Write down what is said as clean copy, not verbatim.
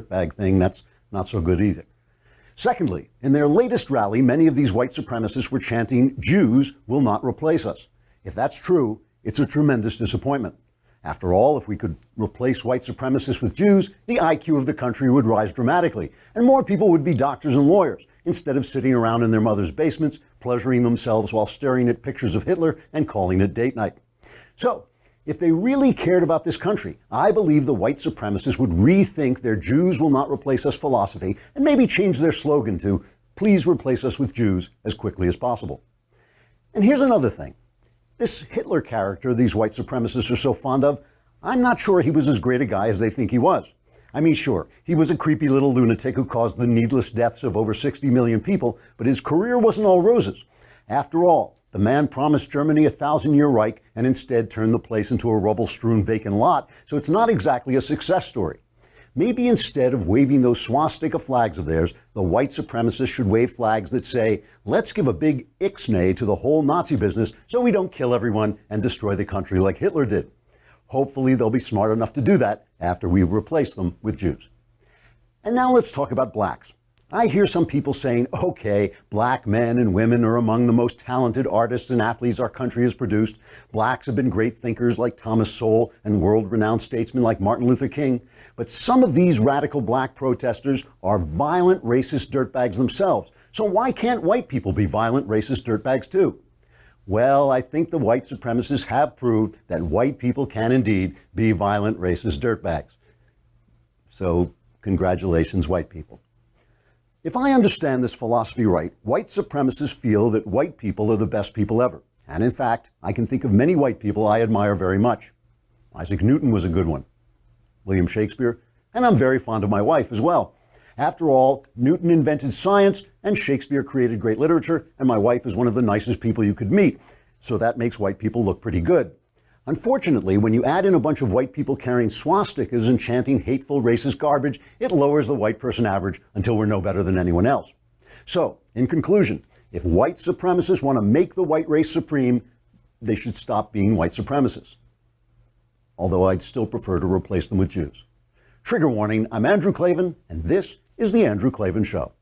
bag thing, that's not so good either. Secondly, in their latest rally, many of these white supremacists were chanting, "Jews will not replace us." If that's true, it's a tremendous disappointment. After all, if we could replace white supremacists with Jews, the IQ of the country would rise dramatically, and more people would be doctors and lawyers, instead of sitting around in their mother's basements, pleasuring themselves while staring at pictures of Hitler and calling it date night. So, if they really cared about this country, I believe the white supremacists would rethink their "Jews will not replace us" philosophy and maybe change their slogan to "Please replace us with Jews as quickly as possible." And here's another thing. This Hitler character these white supremacists are so fond of, I'm not sure he was as great a guy as they think he was. I mean, sure, he was a creepy little lunatic who caused the needless deaths of over 60 million people, but his career wasn't all roses. After all, the man promised Germany a 1,000-year Reich and instead turned the place into a rubble-strewn vacant lot, so it's not exactly a success story. Maybe instead of waving those swastika flags of theirs, the white supremacists should wave flags that say, "Let's give a big ixnay to the whole Nazi business so we don't kill everyone and destroy the country like Hitler did." Hopefully they'll be smart enough to do that after we replace them with Jews. And now let's talk about blacks. I hear some people saying, okay, black men and women are among the most talented artists and athletes our country has produced. Blacks have been great thinkers like Thomas Sowell and world-renowned statesmen like Martin Luther King. But some of these radical black protesters are violent, racist dirtbags themselves. So why can't white people be violent, racist dirtbags too? Well, I think the white supremacists have proved that white people can indeed be violent, racist dirtbags. So congratulations, white people. If I understand this philosophy right, white supremacists feel that white people are the best people ever. And in fact, I can think of many white people I admire very much. Isaac Newton was a good one. William Shakespeare. And I'm very fond of my wife as well. After all, Newton invented science and Shakespeare created great literature, and my wife is one of the nicest people you could meet. So that makes white people look pretty good. Unfortunately, when you add in a bunch of white people carrying swastikas and chanting hateful, racist garbage, it lowers the white person average until we're no better than anyone else. So, in conclusion, if white supremacists want to make the white race supreme, they should stop being white supremacists. Although I'd still prefer to replace them with Jews. Trigger warning, I'm Andrew Klavan, and this is The Andrew Klavan Show.